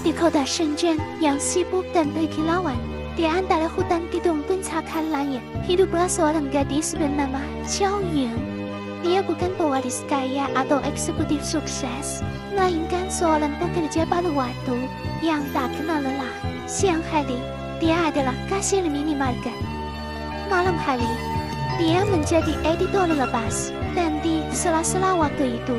Di kota Shenzhen yang sibuk dan berkilauan, di antara hutan gedung pencakar langit, hiduplah seorang gadis bernama Qiao Yun. Dia bukan pewaris kaya atau eksekutif sukses, melainkan seorang pekerja paruh waktu yang tak kenal lelah. Siang hari, dia adalah kasir minimarket. Malam hari, dia menjadi editor lepas, dan di sela-sela waktu itu,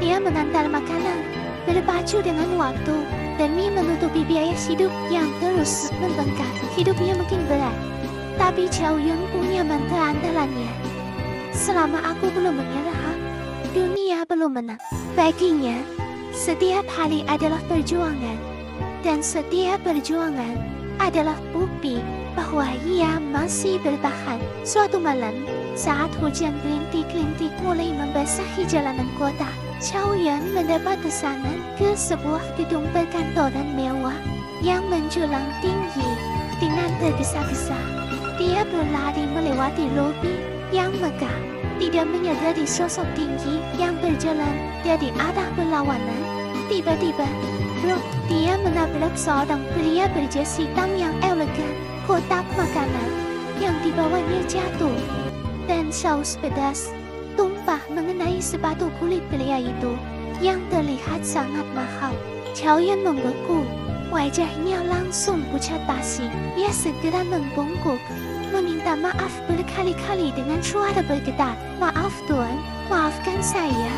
dia mengantar makanan, berpacu dengan waktu, demi menutupi biaya hidup yang terus membengkak. Hidupnya mungkin berat, tapi Qiao Yun punya mantra andalannya. Selama aku belum menyerah, dunia belum menang. Baginya, setiap hari adalah perjuangan, dan setiap perjuangan adalah bukti bahwa ia masih bertahan. Suatu malam, saat hujan rintik-rintik mulai membasahi jalanan kota, Qiao Yun mendapat pesanan ke sebuah gedung perkantoran mewah yang menjulang tinggi. Dengan tergesa-gesa, dia berlari melewati lobi yang megah, tidak menyadari sosok tinggi yang berjalan dari arah berlawanan. Tiba-tiba, dia menabrak seorang pria berjas hitam yang elegan. Kotak makanan yang dibawanya jatuh, dan saus pedas tumpah mengenai sepatu kulit pria itu yang terlihat sangat mahal. Qiao Yun membeku, wajahnya langsung pucat basi. Ia segera membungkuk, meminta maaf berkali-kali dengan suara bergetar. Maaf tuan, maafkan saya.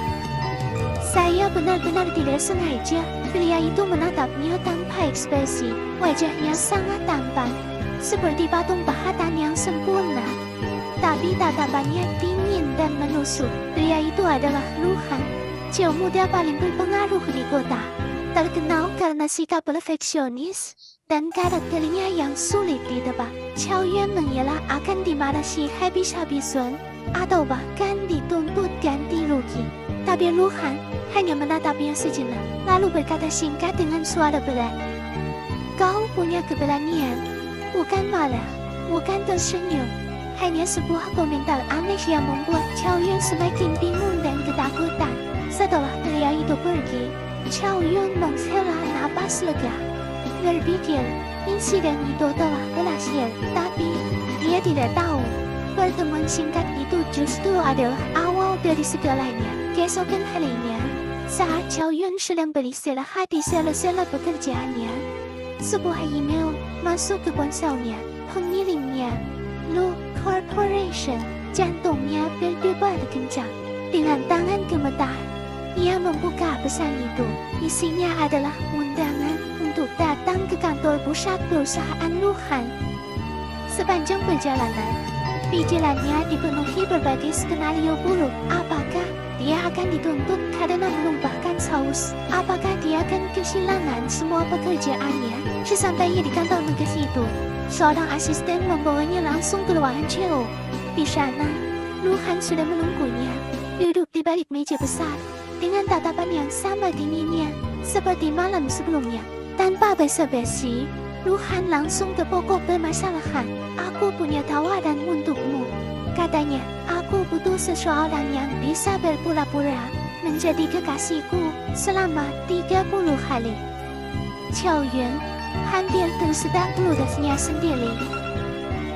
Saya benar-benar tidak sengaja. Pria itu menatapnya tanpa ekspresi. Wajahnya sangat tampan, seperti patung pahatan yang sempurna. Tapi tatapannya dingin dan menusuk. Pria itu adalah Lu Han, cewek muda paling berpengaruh di kota. Terkenal karena sikap perfeksionis dan karakternya yang sulit ditebak. Qiao Yun mengelak akan dimarahi habis-habisan atau bahkan dituntut ganti rugi. Tapi Lu Han hanya menatapnya sejenak, lalu berkata singkat dengan suara berat, "Kau punya keberanian, bukan marah, bukan tersenyum." Hanya sebuah komentar aneh yang membuat Qiao Yun semakin bingung dan ketakutan. Setelah pria itu pergi, Qiao Yun menghela napas lega. Berpikir, insiden itu telah berakhir, tapi dia tidak tahu pertemuan singkat itu justru adalah awal dari segalanya. Keesokan harinya, saat Qiao Yun sedang beristirahat di sela-sela pekerjaannya, sebuah email masuk ke ponselnya. Pengirimnya, Lu Corporation. Jantungnya berdebar kencang. Dengan tangan gemetar, ia membuka pesan itu. Isinya adalah undangan untuk datang ke kantor pusat perusahaan Lu Han. Sepanjang perjalanan, pikirannya dipenuhi berbagai skenario buruk. Apakah dia akan dituntut karena menumpahkan saus? Apakah dia akan kehilangan semua pekerjaannya? Sesampainya di kantor megah itu, seorang asisten membawanya langsung ke ruangan CEO. Di sana, Lu Han sudah menunggunya, duduk di balik meja besar, dengan tatapan yang sama dinginnya, seperti malam sebelumnya. Tanpa basa-basi, Lu Han langsung ke pokok permasalahan. "Aku punya tawaran untukmu," katanya. "Aku butuh seseorang yang bisa berpura-pura menjadi kekasihku selama 30 hari." Qiao Yun hampir tersedak ludahnya sendiri.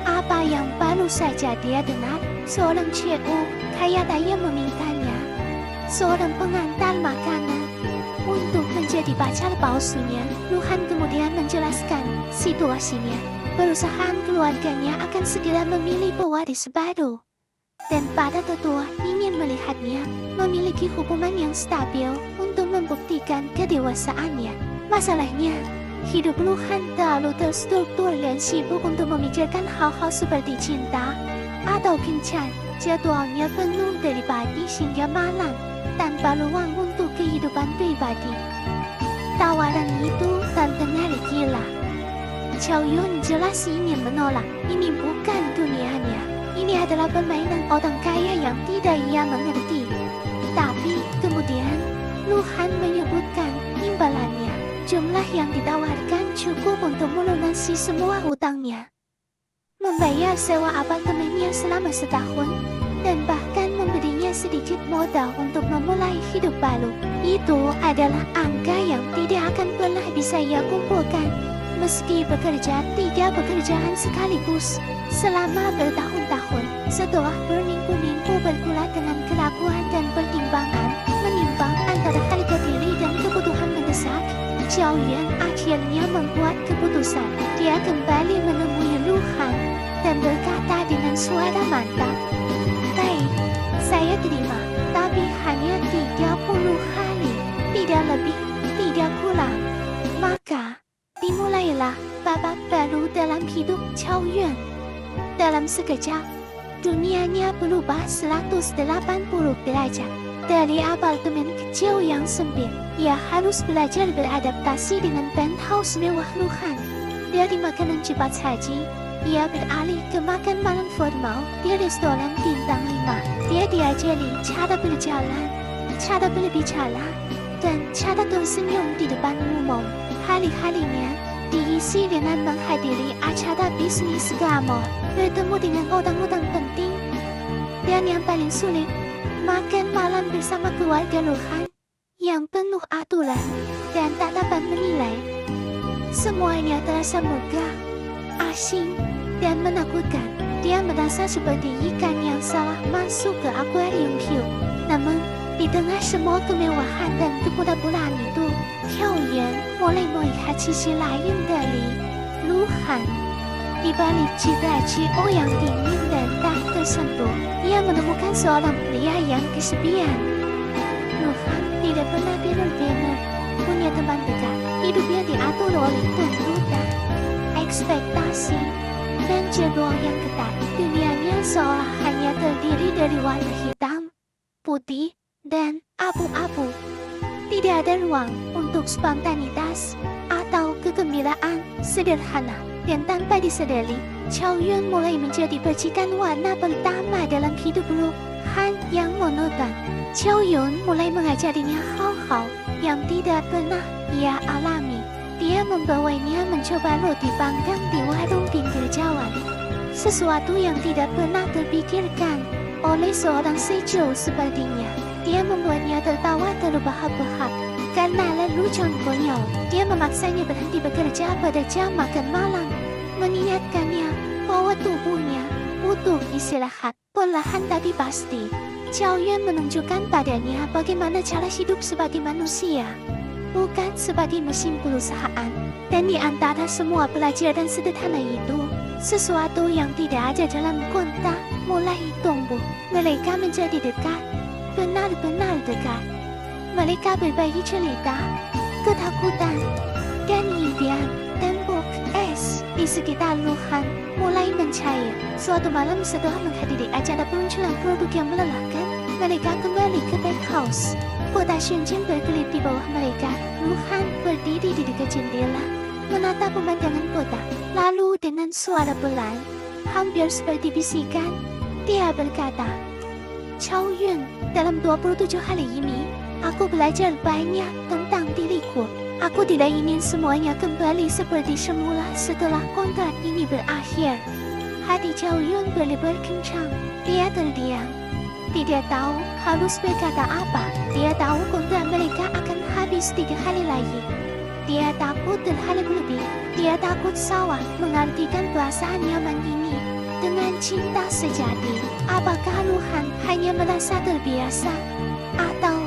Apa yang baru saja dia dengar? Seorang CEO kaya raya memintanya, seorang pengantar makanan, untuk menjadi pacar palsunya. Lu Han kemudian menjelaskan situasinya. Perusahaan keluarganya akan segera memilih pewaris baru, dan para tetua ingin melihatnya memiliki hubungan yang stabil untuk membuktikan kedewasaannya. Masalahnya, hidup Lu Han terlalu terstruktur dan sibuk untuk memikirkan hal-hal seperti cinta atau kencan. Jadwalnya penuh dari pagi hingga malam, tanpa ruang untuk kehidupan pribadi. Tawaran itu terdengar gila. Qiao Yun jelas ingin menolak. Ini bukan dunianya. Ini adalah permainan orang kaya yang tidak ia mengerti. Tapi kemudian, Lu Han menyebutkan imbalannya. Jumlah yang ditawarkan cukup untuk melunasi semua hutangnya, membayar sewa apartemennya selama setahun, dan bahkan memberinya sedikit modal untuk memulai hidup baru. Itu adalah angka yang tidak akan pernah bisa ia kumpulkan. Meski bekerja 3 pekerjaan sekaligus selama bertahun-tahun, setelah berminggu-minggu bergulat dengan keraguan dan pertimbangan, menimbang antara harga diri dan kebutuhan mendesak, Zhao Yuan akhirnya membuat keputusan. Dia kembali menemui Lu Han dan berkata dengan suara mantap, "Baik, saya terima, tapi hanya 30 hari, tidak lebih, tidak kurang." Maka dimulailah babak baru dalam hidup Zhao Yuan. Dalam sekejap, dunianya berubah 180 derajat. Dari apartemen kecil yang sempit, ia harus belajar beradaptasi dengan penthouse mewah Lu Han. Dari makanan cepat saji, ia beralih ke makan malam formal di restoran bintang 5. Dia diajari cara berjalan, cara berbicara, dan cara tersenyum di depan umum. Hari-harinya diisi dengan menghadiri acara bisnis glamor, bertemu dengan orang-orang penting, dan yang paling sulit, makan malam bersama keluarga Lu Han yang penuh aturan dan tak dapat menilai. Semuanya terasa megah, asing, dan menakutkan. Dia merasa seperti ikan yang salah masuk ke akuarium hiu. Namun, di tengah semua kemewahan dan kepura-puraan itu, Zhao Yuan mulai melihat sisi lain dari Lu Han. Di balik cita-cita yang dingin dan tak tersentuh, ia menemukan seorang pria yang kesepian. Lu Han tidak pernah benar-benar punya teman dekat. Hidupnya diatur oleh tuntutan, ekspektasi, dan jadwal yang ketat. Dunianya seolah hanya terdiri dari warna hitam, putih, dan abu-abu. Tidak ada ruang untuk spontanitas atau kegembiraan sederhana. Dan tanpa disadari, Zhao Yuan mulai menjadi percikan warna pertama dalam hidup Lu Han yang monoton. Zhao Yuan mulai mengajarinya hal-hal yang tidak pernah ia alami. Dia membawanya mencoba roti panggang di warung pinggir jalan. Sesuatu yang tidak pernah terpikirkan oleh seorang sejauh sepertinya. Dia membuatnya tertawa terbahak-bahak. Karena lelucon konyol, dia memaksanya berhenti bekerja pada jam makan malam, mengingatkannya bahwa tubuhnya butuh istirahat. Perlahan tapi pasti, Zhao Yuan menunjukkan padanya bagaimana cara hidup sebagai manusia, bukan sebagai mesin perusahaan. Dan di antara semua pelajaran sederhana itu, sesuatu yang tidak ada dalam kontak mulai tumbuh. Mereka menjadi dekat, benar-benar dekat. Mereka berbagi cerita, ketakutan, dan impian. Tembok es di sekitar Lu Han mulai mencair. Suatu malam setelah menghadiri acara peluncuran produk yang melelahkan, mereka kembali ke penthouse. Kota Shenzhen berkelip di bawah mereka. Lu Han berdiri di dekat jendela, menatap pemandangan kota. Lalu dengan suara pelan, hampir seperti bisikan, dia berkata, "Zhao Yuan, dalam 27 hari ini, aku belajar banyak tentang diriku. Aku tidak ingin semuanya kembali seperti semula setelah kontrak ini berakhir." Hati Zhao Yuan berlebar kencang. Dia terdiam. Tidak tahu harus berkata apa. Dia tahu kontrak mereka akan habis 3 hari lagi. Dia takut terhalang lebih. Dia takut salah mengartikan perasaan nyaman ini dengan cinta sejati. Apakah Lu Han hanya merasa terbiasa? Atau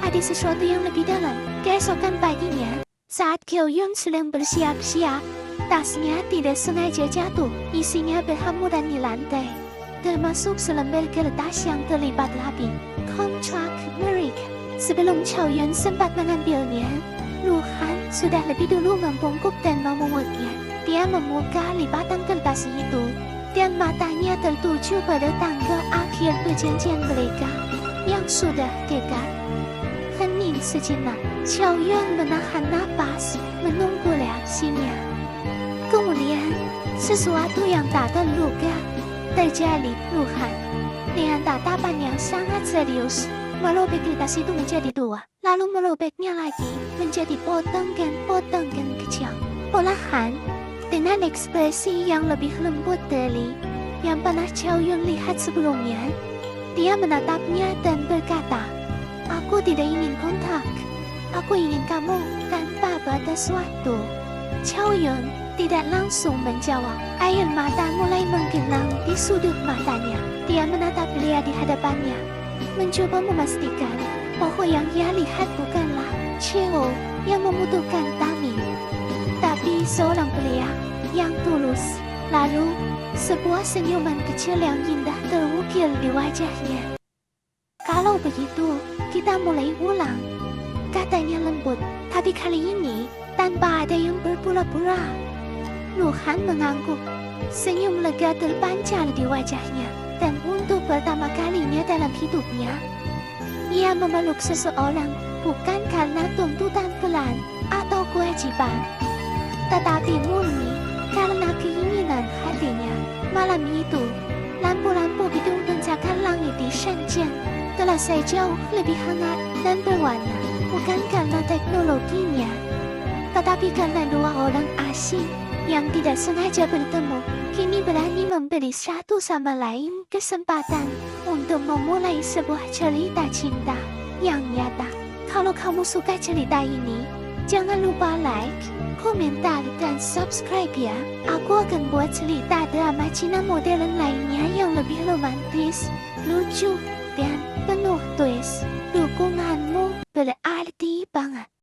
ada sesuatu yang lebih dalam? Keesokan paginya, saat Zhao Yuan sedang bersiap-siap, tasnya tidak sengaja jatuh. Isinya berhamburan di lantai, termasuk selembar kertas yang terlipat rapi. Kontrak mereka. Sebelum Zhao Yuan sempat mengambilnya, Lu Han sudah lebih dulu membungkuk dan memungutnya. Dia membuka lipatan kertas itu, dan matanya tertuju pada tanggal akhir perjanjian mereka yang sudah dekat. Hening sejenak, Zhao Yuan menahan napas, menunggu reaksinya. Kemudian, sesuatu yang tak terduga terjadi. Lu Han dengan tatapan yang sangat serius merobek kertas itu menjadi 2, lalu merobeknya lagi menjadi potongan-potongan kecil. Perlahan, dengan ekspresi yang lebih lembut dari yang pernah Zhao Yuan lihat sebelumnya, Dia menatapnya dan berkata, "Aku tidak ingin kontak. Aku ingin kamu tanpa batas waktu." Chow Yun tidak langsung menjawab. Air mata mulai menggenang di sudut matanya. Dia menatap Lia di hadapannya, mencoba memastikan bahwa yang ia lihat bukanlah Cheo yang membutuhkan Tami, tapi seorang pria yang tulus. Lalu, sebuah senyuman kecil yang indah terukir di wajahnya. "Kalau begitu, kita mulai ulang," katanya lembut, tapi kali ini tanpa ada yang berpura-pura. Lu Han mengangguk. Senyum lega terpancar di wajahnya, dan untuk pertama kalinya dalam hidupnya, ia memeluk seseorang bukan karena tuntutan pelan atau kewajiban, tetapi murni karena keinginan hatinya. Malam itu, lampu-lampu gedung pencakar langit di Shenzhen terasa jauh lebih hangat dan berwarna, bukan karena teknologinya, tetapi karena dua orang asing yang tidak sengaja bertemu kini berani memberi satu sama lain kesempatan untuk memulai sebuah cerita cinta yang nyata. Kalau kamu suka cerita ini, jangan lupa like, komentar, dan subscribe ya. Aku akan buat cerita drama Cina modern lainnya yang lebih romantis, lucu, dan penuh twist.